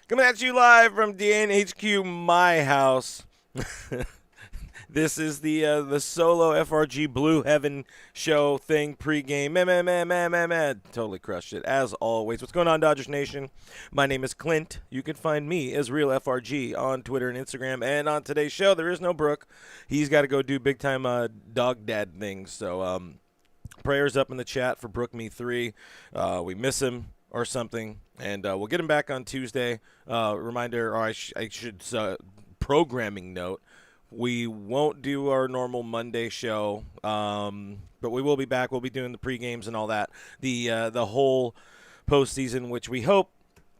Coming at you live from DNHQ, my house. This is the solo FRG Blue Heaven show thing pregame. Man. Totally crushed it, as always. What's going on, Dodgers Nation? My name is Clint. You can find me as Real FRG on Twitter and Instagram. And on today's show, there is no Brooke. He's got to go do big-time dog dad things. So prayers up in the chat for Brooke Me 3. We miss him or something. And we'll get him back on Tuesday. Reminder, or I should programming note, we won't do our normal Monday show, but we will be back. We'll be doing the pre-games and all that. The whole postseason, which we hope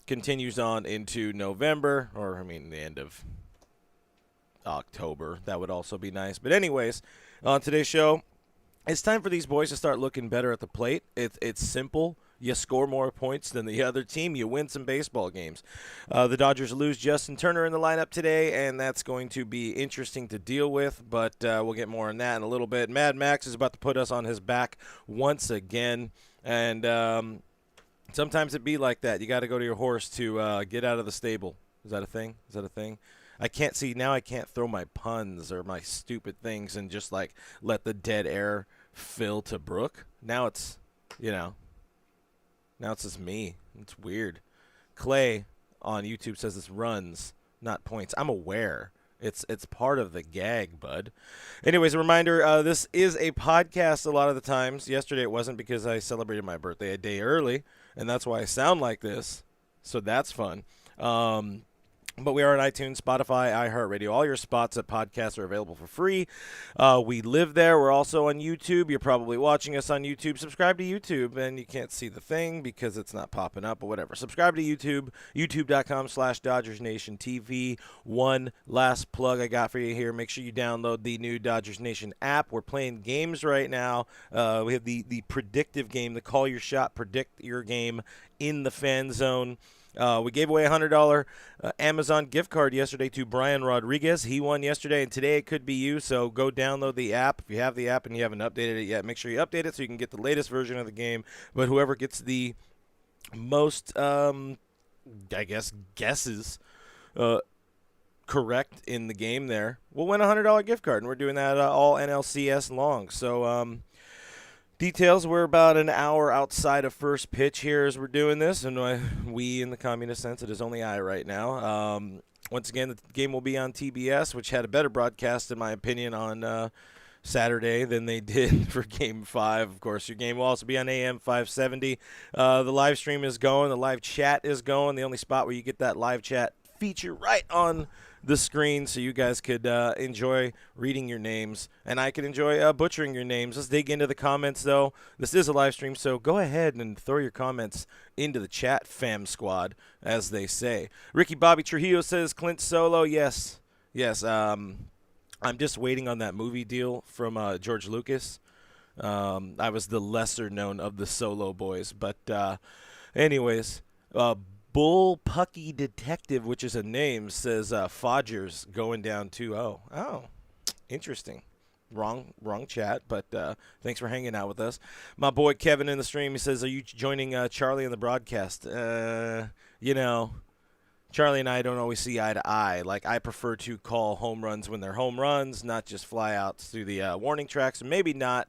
continues on into November, or, the end of October. That would also be nice. But anyways, on today's show, it's time for these boys to start looking better at the plate. It's simple. You score more points than the other team, you win some baseball games. The Dodgers lose Justin Turner in the lineup today, and that's going to be interesting to deal with, but we'll get more on that in a little bit. Mad Max is about to put us on his back once again, and sometimes it be like that. You got to go to your horse to get out of the stable. Is that a thing? I can't throw my puns or my stupid things and just let the dead air fill to Brooke. Now it's just me. It's weird. Clay on YouTube says it's runs, not points. I'm aware. It's part of the gag, bud. Anyways, a reminder, this is a podcast a lot of the times. Yesterday it wasn't because I celebrated my birthday a day early, and that's why I sound like this. So that's fun. But we are on iTunes, Spotify, iHeartRadio. All your spots at podcasts are available for free. We live there. We're also on YouTube. You're probably watching us on YouTube. Subscribe to YouTube, and you can't see the thing because it's not popping up, but whatever. Subscribe to YouTube, youtube.com/DodgersNationTV. One last plug I got for you here. Make sure you download the new Dodgers Nation app. We're playing games right now. We have the predictive game, the call your shot, predict your game in the fan zone. We gave away a $100 Amazon gift card yesterday to Brian Rodriguez. He won yesterday, and today it could be you, so go download the app. If you have the app and you haven't updated it yet, make sure you update it so you can get the latest version of the game. But whoever gets the most, guesses correct in the game there will win a $100 gift card, and we're doing that all NLCS long. So, details, we're about an hour outside of first pitch here as we're doing this, and we in the communist sense, it is only I right now. Once again, the game will be on TBS, which had a better broadcast, in my opinion, on Saturday than they did for Game 5. Of course, your game will also be on AM 570. The live stream is going. The live chat is going. The only spot where you get that live chat feature right on the screen, so you guys could enjoy reading your names, and I could enjoy butchering your names. Let's dig into the comments, though. This is a live stream, so go ahead and throw your comments into the chat, fam squad, as they say. Ricky Bobby Trujillo says, Clint Solo, yes. I'm just waiting on that movie deal from George Lucas. I was the lesser known of the Solo boys, but anyways, Bull Pucky Detective, which is a name, says Fodgers going down 2-0. Oh, interesting. Wrong chat, but thanks for hanging out with us. My boy Kevin in the stream, he says, are you joining Charlie in the broadcast? Charlie and I don't always see eye to eye. I prefer to call home runs when they're home runs, not just fly outs through the warning tracks. And maybe not.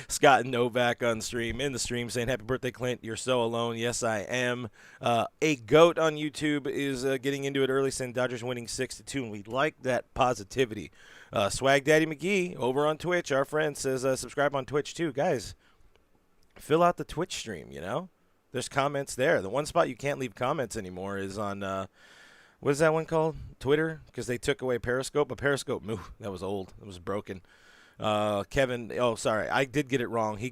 Scott Novak on stream, in the stream, saying, happy birthday, Clint. You're so alone. Yes, I am. A Goat on YouTube is getting into it early, saying Dodgers winning 6-2, and we like that positivity. Swag Daddy McGee over on Twitch, our friend, says subscribe on Twitch too. Guys, fill out the Twitch stream, There's comments there. The one spot you can't leave comments anymore is on, what is that one called? Twitter? Because they took away Periscope. But Periscope, that was old. It was broken. Kevin, sorry, I did get it wrong. He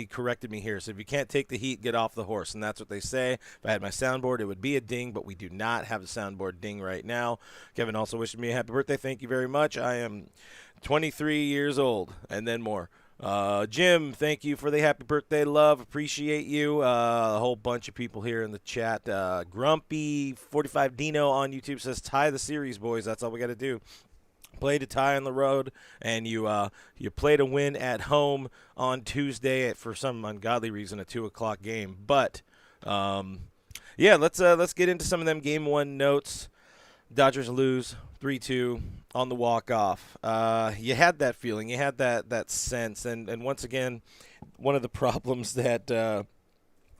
corrected me here. So if you can't take the heat, get off the horse, and that's what they say. If I had my soundboard, it would be a ding, but we do not have the soundboard ding right now. Kevin also wished me a happy birthday. Thank you very much. I am 23 years old, and then more. Jim, thank you for the happy birthday, love. Appreciate you. A whole bunch of people here in the chat. Grumpy 45 Dino on YouTube says, tie the series, boys. That's all we got to do. Play to tie on the road, and you play to win at home on Tuesday for some ungodly reason, a 2 o'clock game. But Yeah, let's get into some of them game one notes. Dodgers lose 3-2 on the walk off. You had that feeling, you had that sense, and once again, one of the problems that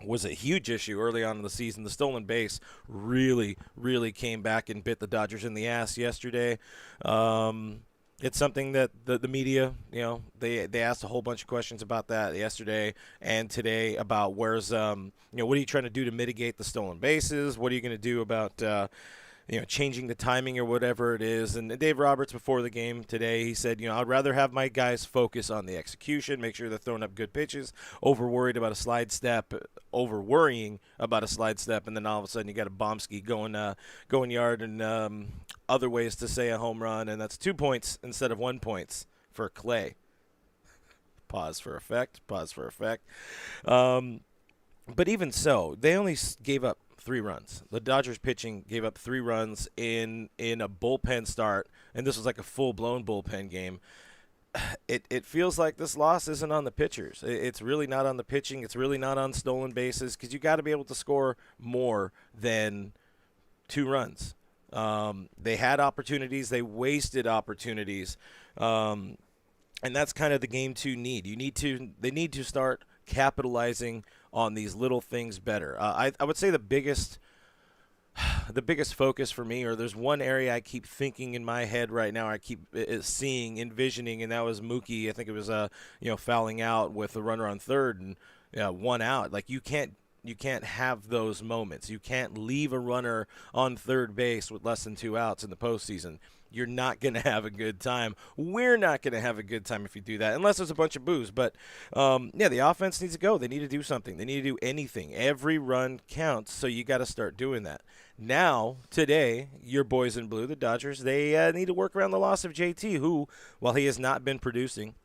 was a huge issue early on in the season. The stolen base really came back and bit the Dodgers in the ass yesterday. It's something that the media, they asked a whole bunch of questions about that yesterday and today about where's, what are you trying to do to mitigate the stolen bases? What are you going to do about, changing the timing or whatever it is. And Dave Roberts, before the game today, he said, I'd rather have my guys focus on the execution, make sure they're throwing up good pitches, over worrying about a slide step, and then all of a sudden you got a Bomsky going yard and other ways to say a home run, and that's 2 points instead of 1 point for Clay. Pause for effect. But even so, they only gave up 3 runs. The Dodgers pitching gave up 3 runs in a bullpen start, and this was like a full-blown bullpen game. It feels like this loss isn't on the pitchers. It's really not on the pitching. It's really not on stolen bases, because you got to be able to score more than 2 runs. They had opportunities. They wasted opportunities. And that's kind of the game 2 need. They need to start capitalizing on these little things better. I would say the biggest focus for me, or there's one area I keep thinking in my head right now, I keep envisioning, and that was Mookie. I think it was fouling out with a runner on third and 1 out. Like, you can't have those moments. You can't leave a runner on third base with less than 2 outs in the postseason. You're not going to have a good time. We're not going to have a good time if you do that, unless there's a bunch of boos. But, the offense needs to go. They need to do something. They need to do anything. Every run counts, so you got to start doing that. Now, today, your boys in blue, the Dodgers, they need to work around the loss of JT, who, while he has not been producing,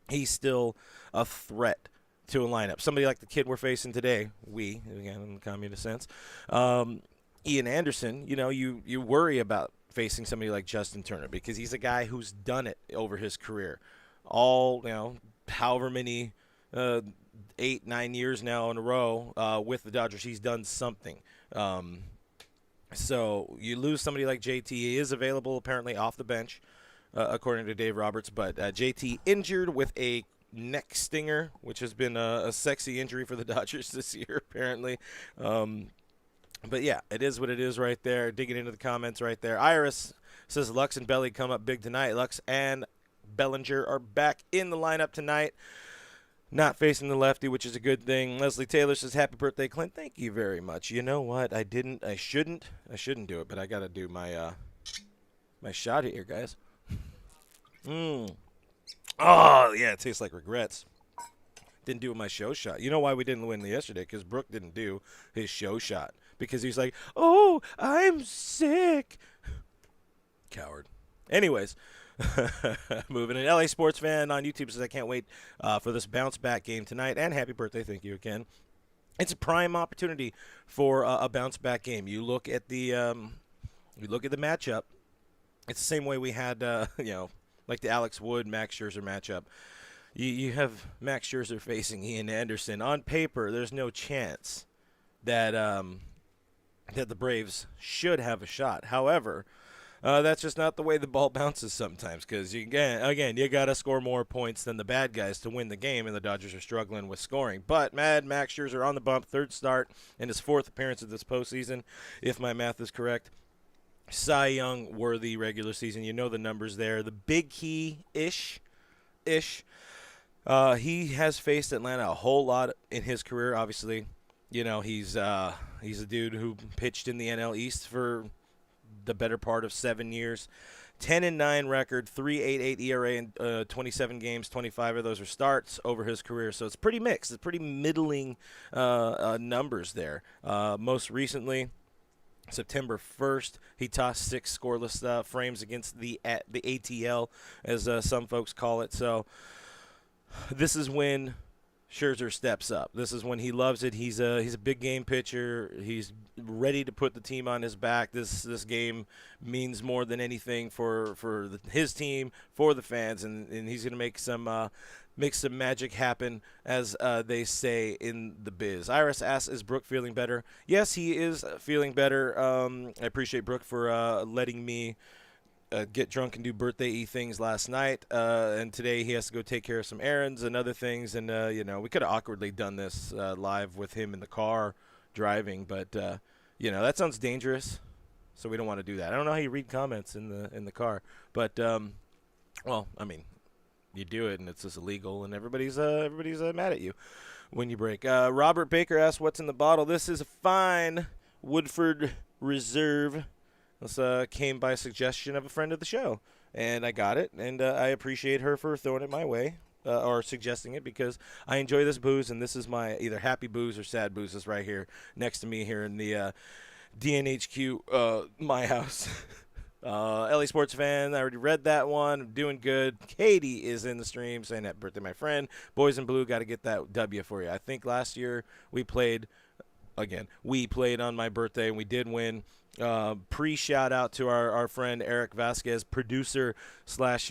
he's still a threat to a lineup. Somebody like the kid we're facing today, again, in the communist sense, Ian Anderson, you worry about facing somebody like Justin Turner, because he's a guy who's done it over his career. All, however many 8-9 years now in a row with the Dodgers, he's done something. So you lose somebody like JT. He is available apparently off the bench, according to Dave Roberts, but JT injured with a neck stinger, which has been a sexy injury for the Dodgers this year, apparently. But yeah, it is what it is right there. Digging into the comments right there. Iris says Lux and Belly come up big tonight. Lux and Bellinger are back in the lineup tonight, not facing the lefty, which is a good thing. Leslie Taylor says happy birthday, Clint. Thank you very much. You know what? I shouldn't do it, but I got to do my my shot here, guys. Oh, yeah, it tastes like regrets. Didn't do my show shot. You know why we didn't win yesterday? Because Brooke didn't do his show shot. Because he's like, oh, I'm sick. Coward. Anyways, moving in. LA Sports Fan on YouTube says, I can't wait for this bounce back game tonight. And happy birthday. Thank you again. It's a prime opportunity for a bounce back game. You look at the matchup. It's the same way we had, like the Alex Wood, Max Scherzer matchup. You have Max Scherzer facing Ian Anderson. On paper, there's no chance that that the Braves should have a shot. However, that's just not the way the ball bounces sometimes, because you got to score more points than the bad guys to win the game, and the Dodgers are struggling with scoring. But Max Scherzer on the bump, 3rd start and his 4th appearance of this postseason, if my math is correct. Cy Young worthy regular season. You know the numbers there. The big key-ish. He has faced Atlanta a whole lot in his career. Obviously, he's a dude who pitched in the NL East for the better part of 7 years. 10-9 record, 3.88 ERA in 27 games. 25 of those are starts over his career. So it's pretty mixed. It's pretty middling numbers there. Most recently, September 1st, he tossed 6 scoreless frames against the ATL, as some folks call it. So this is when Scherzer steps up. This is when he loves it. He's a big game pitcher. He's ready to put the team on his back. This game means more than anything for his team, for the fans, and he's going to make some make some magic happen, as they say in the biz. Iris asks, is Brooke feeling better? Yes, he is feeling better. I appreciate Brooke for letting me get drunk and do birthday-y things last night, and today he has to go take care of some errands and other things, and we could have awkwardly done this live with him in the car driving, but that sounds dangerous, so we don't want to do that. I don't know how you read comments in the car, but well, I mean, you do it and it's just illegal, and everybody's mad at you when you break. Robert Baker asks, what's in the bottle? This is a fine Woodford Reserve. This came by suggestion of a friend of the show, and I got it, and I appreciate her for throwing it my way, or suggesting it, because I enjoy this booze, and this is my either happy booze or sad booze. Is right here next to me here in the DNHQ, my house. LA Sports Fan, I already read that one. I'm doing good. Katie is in the stream saying happy birthday, my friend. Boys in Blue, got to get that W for you. I think last year we played on my birthday, and we did win. Pre-shout out to our friend Eric Vasquez, producer slash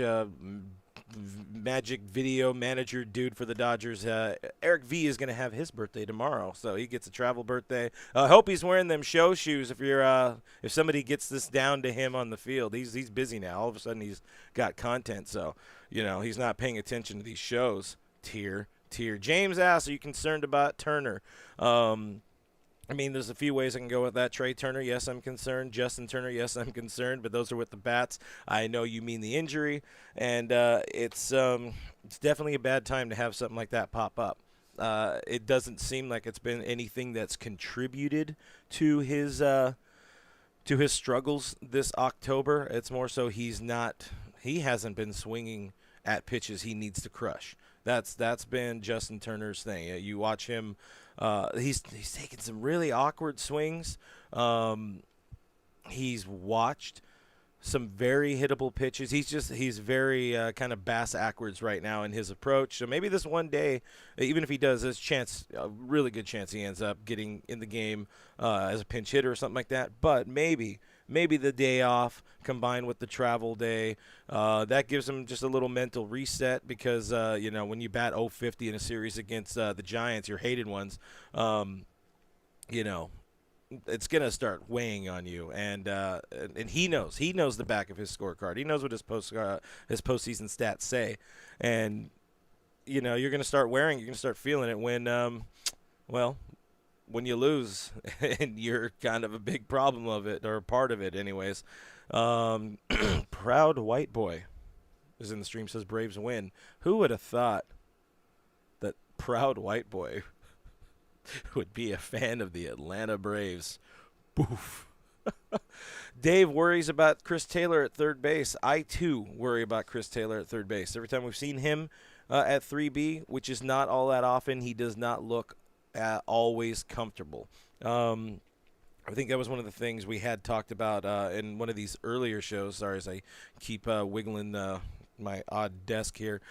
magic video manager dude for the Dodgers. Eric V is going to have his birthday tomorrow, so he gets a travel birthday. I hope he's wearing them show shoes if somebody gets this down to him on the field. He's busy now. All of a sudden he's got content, so he's not paying attention to these shows. Tier. James asks, are you concerned about Turner? I mean, there's a few ways I can go with that. Trey Turner, yes, I'm concerned. Justin Turner, yes, I'm concerned. But those are with the bats. I know you mean the injury, and it's definitely a bad time to have something like that pop up. It doesn't seem like it's been anything that's contributed to his struggles this October. It's more so he hasn't been swinging at pitches he needs to crush. That's been Justin Turner's thing. You watch him. He's taken some really awkward swings. He's watched some very hittable pitches. He's very kind of bass-ackwards right now in his approach. So maybe this one day, even if he does, there's a really good chance he ends up getting in the game as a pinch hitter or something like that. But maybe the day off combined with the travel day, that gives him just a little mental reset, because when you bat 050 in a series against the Giants, your hated ones, it's gonna start weighing on you, and he knows the back of his scorecard. He knows what his postseason stats say, and you're gonna start feeling it when when you lose, and you're kind of a big problem of it, or part of it anyways. Proud White Boy is in the stream, says Braves win. Who would have thought that Proud White Boy would be a fan of the Atlanta Braves? Boof. Dave worries about Chris Taylor at third base. I, too, worry about Chris Taylor at third base. Every time we've seen him at 3B, which is not all that often, he does not look always comfortable. I think that was one of the things we had talked about in one of these earlier shows. Sorry, as I keep wiggling my odd desk here.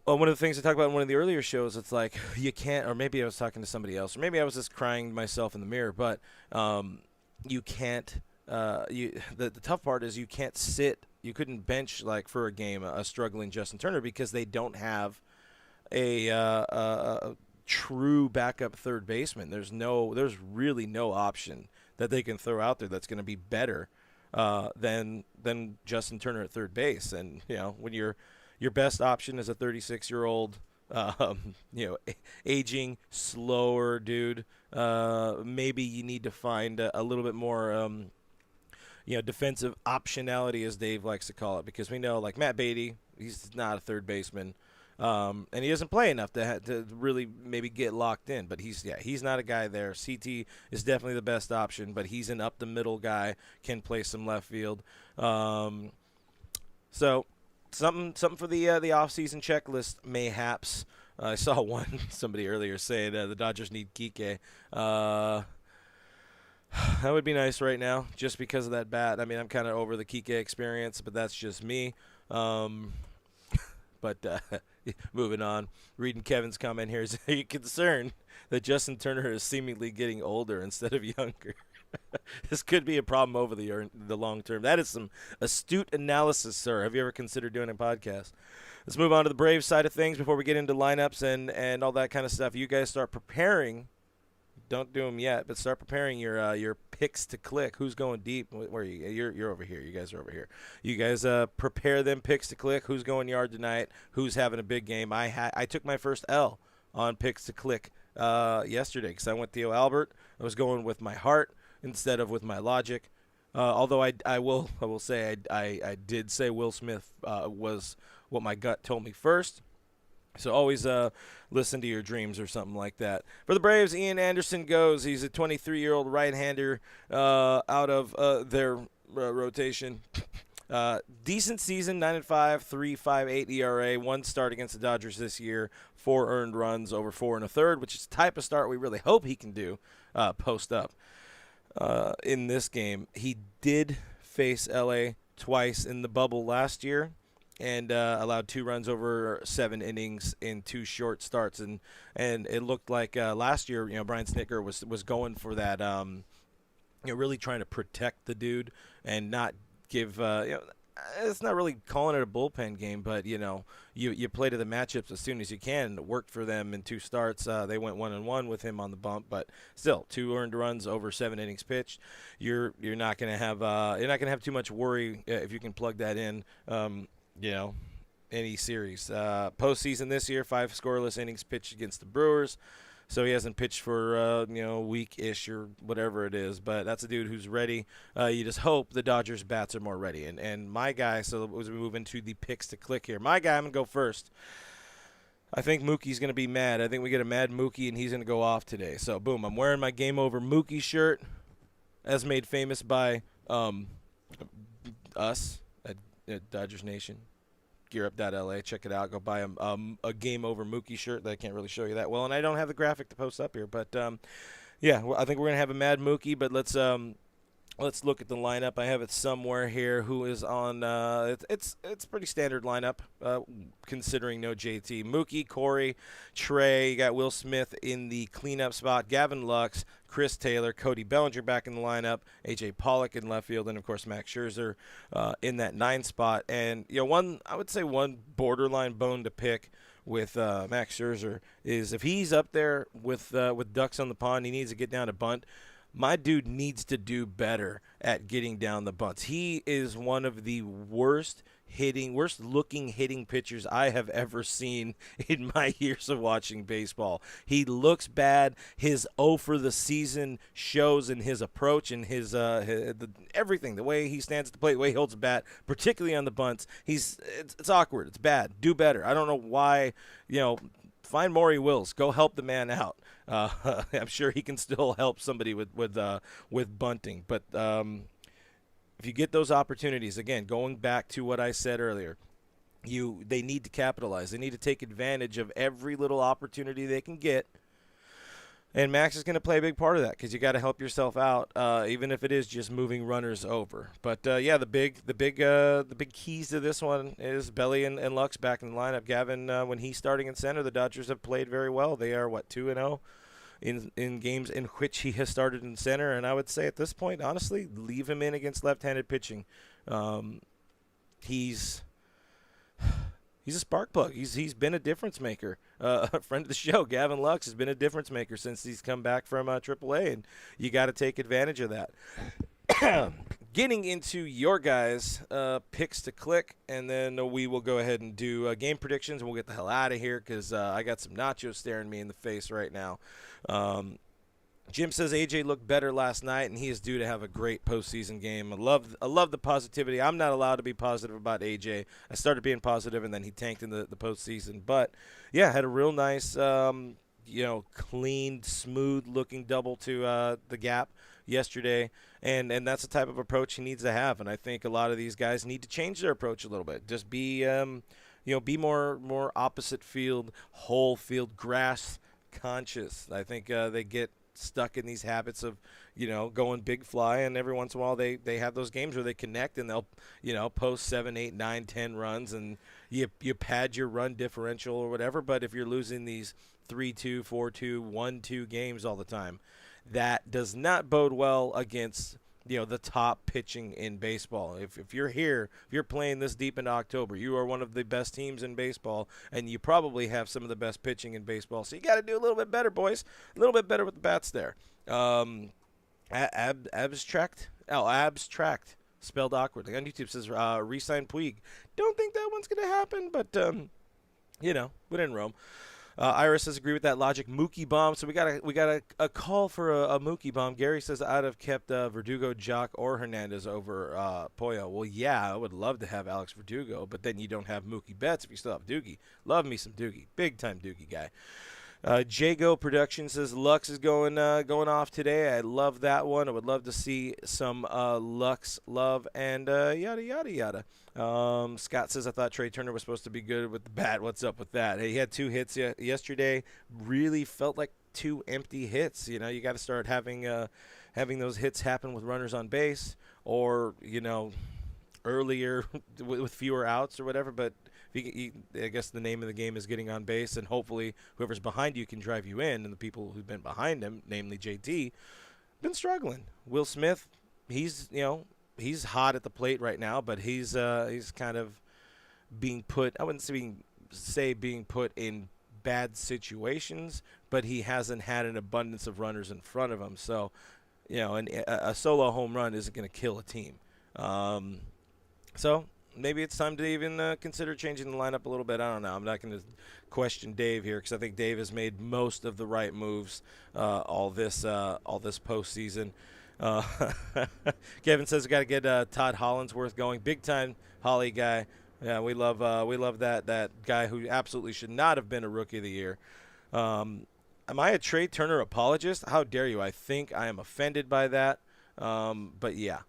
One of the things I talked about in one of the earlier shows, it's like you can't, or maybe I was talking to somebody else, or maybe I was just crying to myself in the mirror, but you can't, the tough part is you can't sit, you couldn't bench, like, for a game, a struggling Justin Turner, because they don't have a true backup third baseman. There's really no option that they can throw out there that's going to be better than Justin Turner at third base. And when your best option is a 36-year-old, aging, slower dude, maybe you need to find a little bit more defensive optionality, as Dave likes to call it, because we know, like, Matt Beatty, he's not a third baseman. And he doesn't play enough to really maybe get locked in. But he's not a guy there. CT is definitely the best option, but he's an up-the-middle guy, can play some left field. So something for the off-season checklist, mayhaps. I saw somebody earlier say the Dodgers need Kike. That would be nice right now, just because of that bat. I mean, I'm kind of over the Kike experience, but that's just me. But moving on, reading Kevin's comment here, is, are you concerned that Justin Turner is seemingly getting older instead of younger? This could be a problem over the long term. That is some astute analysis, sir. Have you ever considered doing a podcast? Let's move on to the Braves side of things before we get into lineups and all that kind of stuff. You guys start preparing. Don't do them yet, but start preparing your picks to click. Who's going deep? Where are you? You're over here. You guys are over here. You guys prepare them picks to click. Who's going yard tonight? Who's having a big game? I took my first L on picks to click yesterday because I went Theo Albert. I was going with my heart instead of with my logic. Although I will say I did say Will Smith was what my gut told me first. So always listen to your dreams or something like that. For the Braves, Ian Anderson goes. He's a 23-year-old right-hander out of their rotation. Decent season, 9-5, 3.58 ERA, one start against the Dodgers this year, 4 earned runs over 4 1/3, which is the type of start we really hope he can do post up. In this game, he did face LA twice in the bubble last year and allowed 2 runs over 7 innings in 2 short starts, and it looked like last year, Brian Snitker was going for that, really trying to protect the dude and not give, it's not really calling it a bullpen game, but you play to the matchups as soon as you can. It worked for them in 2 starts. They went 1-1 with him on the bump, but still 2 earned runs over 7 innings pitched. You're not going to have too much worry if you can plug that in. Any series. Postseason this year, 5 scoreless innings pitched against the Brewers. So he hasn't pitched for, a week-ish or whatever it is. But that's a dude who's ready. You just hope the Dodgers' bats are more ready. And my guy, so as we move into the picks to click here, my guy, I'm going to go first. I think Mookie's going to be mad. I think we get a mad Mookie, and he's going to go off today. So, boom, I'm wearing my Game Over Mookie shirt, as made famous by us at Dodgers Nation. GearUp.LA. Check it out. Go buy a Game Over Mookie shirt that I can't really show you that well, and I don't have the graphic to post up here. But I think we're gonna have a mad Mookie. But let's look at the lineup. I have it somewhere here. Who is on? It's pretty standard lineup, considering no JT. Mookie, Corey, Trey. You got Will Smith in the cleanup spot. Gavin Lux, Chris Taylor, Cody Bellinger back in the lineup. AJ Pollock in left field, and of course Max Scherzer in that 9 spot. And I would say one borderline bone to pick with Max Scherzer is if he's up there with ducks on the pond, he needs to get down to bunt. My dude needs to do better at getting down the bunts. He is one of the worst looking hitting pitchers I have ever seen in my years of watching baseball. He looks bad. His 0 for the season shows in his approach and his everything, the way he stands at the plate, the way he holds the bat, particularly on the bunts. It's awkward. It's bad. Do better. I don't know why, find Maury Wills. Go help the man out. I'm sure he can still help somebody with bunting. But if you get those opportunities, again, going back to what I said earlier, they need to capitalize. They need to take advantage of every little opportunity they can get. And Max is going to play a big part of that because you got to help yourself out, even if it is just moving runners over. But the big keys to this one is Belly and Lux back in the lineup. Gavin, when he's starting in center, the Dodgers have played very well. They are 2-0 in games in which he has started in center. And I would say at this point, honestly, leave him in against left-handed pitching. He's a spark plug. He's been a difference maker. A friend of the show, Gavin Lux, has been a difference maker since he's come back from AAA, and you got to take advantage of that. Getting into your guys' picks to click, and then we will go ahead and do game predictions, and we'll get the hell out of here because I got some nachos staring me in the face right now. Jim says AJ looked better last night, and he is due to have a great postseason game. I love the positivity. I'm not allowed to be positive about AJ. I started being positive, and then he tanked in the postseason. But, yeah, had a real nice, clean, smooth-looking double to the gap yesterday, and that's the type of approach he needs to have. And I think a lot of these guys need to change their approach a little bit. Just be, be more opposite field, whole field, grass conscious. I think they get stuck in these habits of going big fly, and every once in a while they have those games where they connect and they'll post 7, 8, 9, 10 runs, and you pad your run differential or whatever. But if you're losing these 3-2, 4-2, 1-2 games all the time, That does not bode well against the top pitching in baseball. If you're here, if you're playing this deep into October, you are one of the best teams in baseball, and you probably have some of the best pitching in baseball. So you got to do a little bit better, boys. A little bit better with the bats there. Abstract. Oh, abstract. Spelled awkwardly. On YouTube says re-sign Puig. Don't think that one's going to happen, but, we didn't roam. Iris says agree with that logic. Mookie bomb. So we got a call for a Mookie bomb. Gary says I'd have kept Verdugo, Jock, or Hernandez over Pollo. Well, yeah, I would love to have Alex Verdugo, but then you don't have Mookie Betts if you still have Doogie. Love me some Doogie. Big time Doogie guy. Jago Production says Lux is going off today. I love that one. I would love to see some Lux love and yada yada yada. Scott says I thought Trey Turner was supposed to be good with the bat. What's up with that? Hey, he had 2 hits yesterday. Really felt like 2 empty hits. You got to start having those hits happen with runners on base, or earlier with fewer outs or whatever. But I guess the name of the game is getting on base, and hopefully whoever's behind you can drive you in. And the people who've been behind him, namely JT, been struggling. Will Smith, he's hot at the plate right now, but he's kind of being put. I wouldn't say being put in bad situations, but he hasn't had an abundance of runners in front of him. So, a solo home run isn't going to kill a team. So maybe it's time to even consider changing the lineup a little bit. I don't know. I'm not going to question Dave here because I think Dave has made most of the right moves all this postseason. Kevin says we got to get Todd Hollandsworth going. Big time Holly guy. Yeah, we love that guy who absolutely should not have been a Rookie of the Year. Am I a Trey Turner apologist? How dare you? I think I am offended by that. But yeah.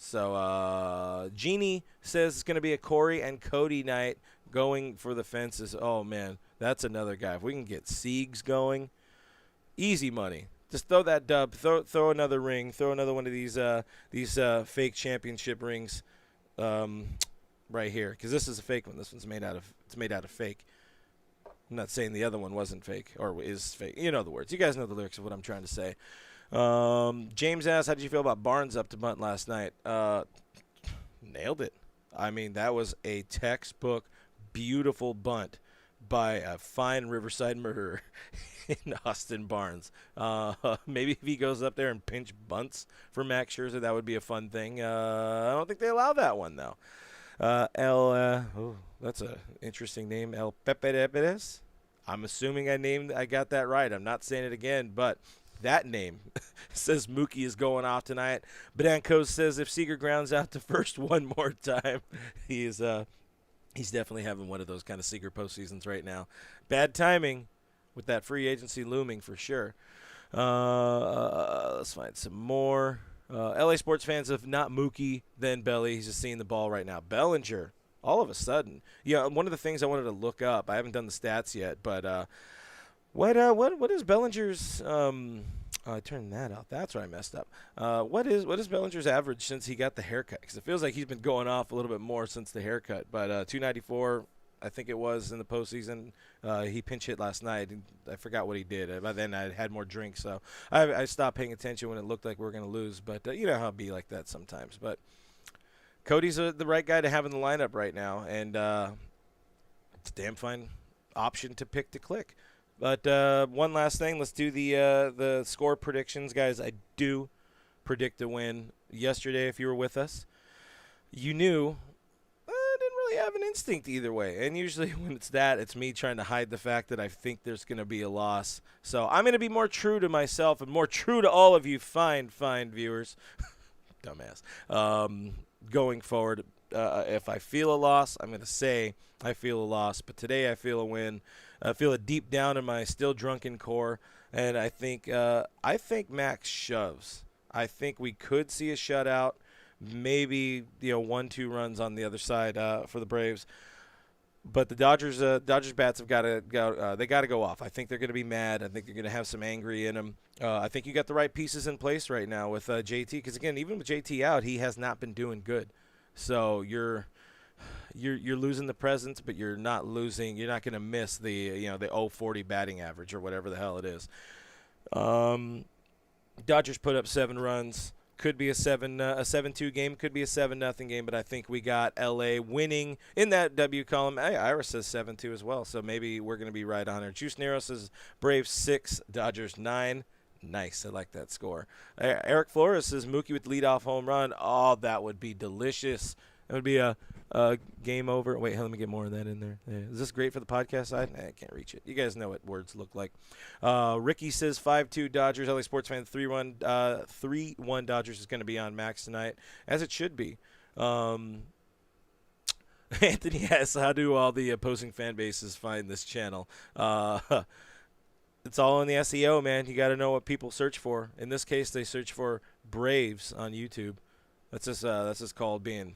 So Jeannie says it's going to be a Corey and Cody night going for the fences. Oh, man, that's another guy. If we can get Siegs going, easy money. Just throw that dub. Throw another ring. Throw another one of these fake championship rings right here, because this is a fake one. This one's made out of fake. I'm not saying the other one wasn't fake or is fake. You know the words. You guys know the lyrics of what I'm trying to say. James asks, how did you feel about Barnes up to bunt last night? Nailed it. I mean, that was a textbook, beautiful bunt by a fine Riverside murderer in Austin Barnes. Maybe if he goes up there and pinch bunts for Max Scherzer, that would be a fun thing. I don't think they allow that one, though. That's an interesting name. El Pepereperes. I'm assuming I got that right. I'm not saying it again, but that name says Mookie is going off tonight. Branco says if Seager grounds out to first one more time, he's definitely having one of those kind of Seager postseasons right now. Bad timing with that free agency looming for sure. Let's find some more. LA sports fans, if not Mookie, then Belly. He's just seeing the ball right now. Bellinger, all of a sudden. Yeah, one of the things I wanted to look up, I haven't done the stats yet, but what is Bellinger's I turned that out. That's where I messed up. What is Bellinger's average since he got the haircut? Because it feels like he's been going off a little bit more since the haircut. But 294, I think it was in the postseason. He pinch hit last night. I forgot what he did. By then I had more drinks, so I stopped paying attention when it looked like we were going to lose. But you know how it'd be like that sometimes. But Cody's the right guy to have in the lineup right now, and it's a damn fine option to pick to click. But one last thing, let's do the score predictions, guys. I do predict a win. Yesterday, if you were with us, you knew I didn't really have an instinct either way. And usually when it's that, it's me trying to hide the fact that I think there's going to be a loss. So I'm going to be more true to myself and more true to all of you fine viewers. Dumbass. Going forward, if I feel a loss, I'm going to say I feel a loss. But today I feel a win. I feel it deep down in my still drunken core, and I think Max shoves. I think we could see a shutout, maybe 1-2 runs on the other side for the Braves. But the Dodgers bats have got to go off. I think they're going to be mad. I think they're going to have some angry in them. I think you got the right pieces in place right now with JT, because again, even with JT out, he has not been doing good. So you're losing the presence, but you're not losing. You're not going to miss the 040 batting average or whatever the hell it is. Dodgers put up 7 runs. Could be a 7-2 game. Could be a 7-0 game. But I think we got LA winning in that W column. Hey, Ira says 7-2 as well. So maybe we're going to be right on there. Juice Nero says Braves 6, Dodgers 9. Nice. I like that score. Eric Flores says Mookie with the leadoff home run. Oh, that would be delicious. It would be a game over. Wait, let me get more of that in there. Yeah. Is this great for the podcast side? I can't reach it. You guys know what words look like. Ricky says 5-2 Dodgers. LA Sports fan 3-1 Dodgers is going to be on Max tonight, as it should be. Anthony asks, how do all the opposing fan bases find this channel? It's all in the SEO, man. You got to know what people search for. In this case, they search for Braves on YouTube. That's just called being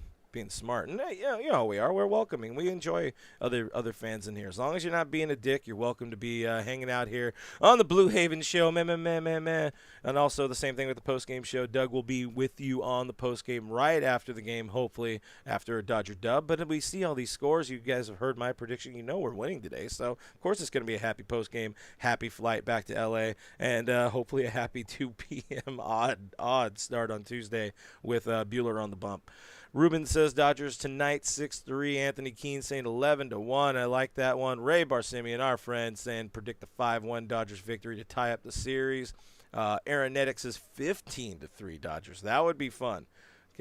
smart. And you know how we are. We're welcoming. We enjoy other fans in here. As long as you're not being a dick, you're welcome to be hanging out here on the Blue Haven show. Man. And also the same thing with the post-game show. Doug will be with you on the post-game right after the game, hopefully after a Dodger dub. But we see all these scores. You guys have heard my prediction. You know we're winning today. So, of course, it's going to be a happy post-game, happy flight back to L.A., and hopefully a happy 2 p.m. odd start on Tuesday with Bueller on the bump. Ruben says Dodgers tonight 6-3. Anthony Keene saying 11-1. I like that one. Ray Barsimian, our friend, saying predict a 5-1 Dodgers victory to tie up the series. Aaron Nedick says 15-3 Dodgers. That would be fun.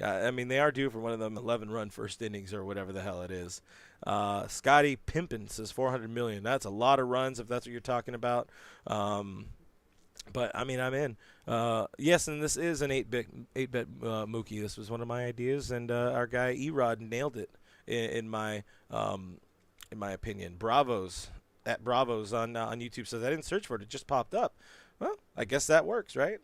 I mean, they are due for one of them 11-run first innings or whatever the hell it is. Scotty Pimpin says 400 million. That's a lot of runs if that's what you're talking about. But I mean, I'm in. Yes, and this is an 8-bit Mookie. This was one of my ideas, and our guy Erod nailed it in my opinion. Bravos on YouTube says I didn't search for it; it just popped up. Well, I guess that works, right?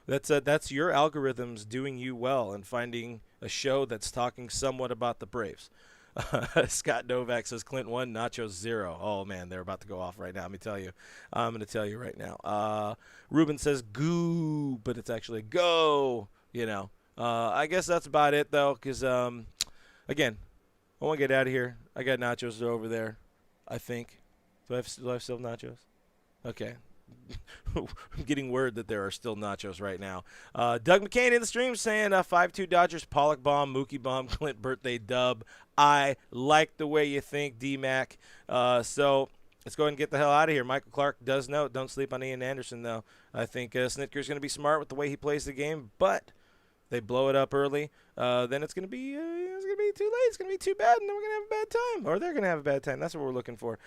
That's your algorithms doing you well and finding a show that's talking somewhat about the Braves. Scott Novak says Clint 1, Nachos 0. Oh, man, they're about to go off right now. Let me tell you. I'm going to tell you right now. Ruben says goo, but it's actually go. You know. I guess that's about it, though, because, again, I want to get out of here. I got nachos over there, I think. Do I still have nachos? Okay. I'm getting word that there are still nachos right now. Doug McCain in the stream saying 5-2 Dodgers, Pollock bomb, Mookie bomb, Clint birthday dub. I like the way you think, D-Mac. So let's go ahead and get the hell out of here. Michael Clark does note, don't sleep on Ian Anderson, though. I think Snitker's going to be smart with the way he plays the game, but they blow it up early. Then it's going to be too late. It's going to be too bad, and then we're going to have a bad time. Or they're going to have a bad time. That's what we're looking for.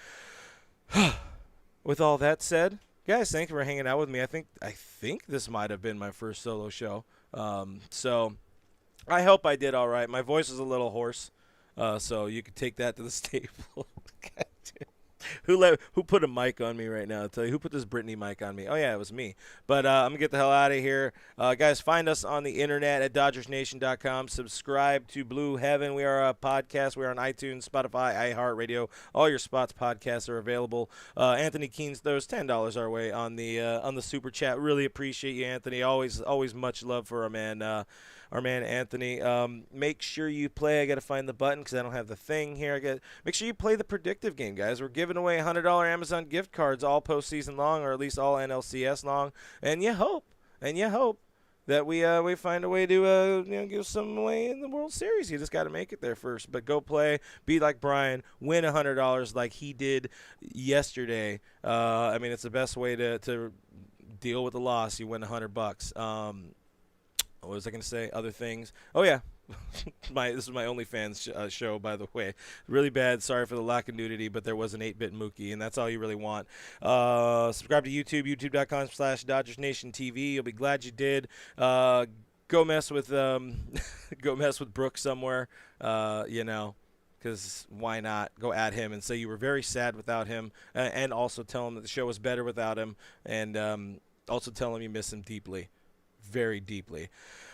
With all that said, guys, thanks for hanging out with me. I think this might have been my first solo show. So I hope I did all right. My voice is a little hoarse, so you could take that to the stable. Who put a mic on me right now? I'll tell you. Who put this Britney mic on me? Oh, yeah, it was me. But I'm going to get the hell out of here. Guys, find us on the internet at DodgersNation.com. Subscribe to Blue Heaven. We are a podcast. We are on iTunes, Spotify, iHeartRadio. All your spots podcasts are available. Anthony Keens throws $10 our way on the Super Chat. Really appreciate you, Anthony. Always much love for our man Anthony. Make sure you play. I got to find the button because I don't have the thing here. Make sure you play the predictive game, guys. We're giving away $100 Amazon gift cards all postseason long, or at least all NLCS long. And you hope that we find a way to give some away in the World Series. You just got to make it there first. But go play, be like Brian, win $100 like he did yesterday. I mean, it's the best way to deal with the loss. You win $100. What was I going to say? Other things. Oh, yeah. This is my OnlyFans show, by the way. Really bad. Sorry for the lack of nudity, but there was an 8-bit Mookie, and that's all you really want. Subscribe to YouTube, youtube.com/DodgersNationTV. You'll be glad you did. Go mess with Brooke somewhere, because why not? Go at him and say you were very sad without him, and also tell him that the show was better without him, and also tell him you miss him deeply. Very deeply.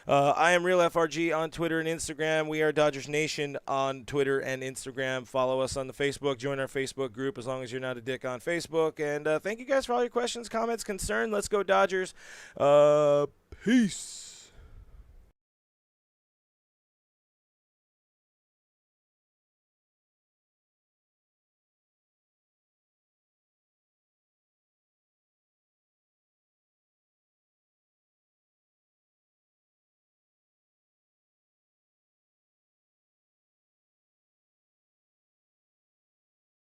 I am Real FRG on Twitter and Instagram. We are Dodgers Nation on Twitter and Instagram. Follow us on the Facebook. Join our Facebook group as long as you're not a dick on Facebook. And thank you guys for all your questions, comments, concerns. Let's go Dodgers. Peace.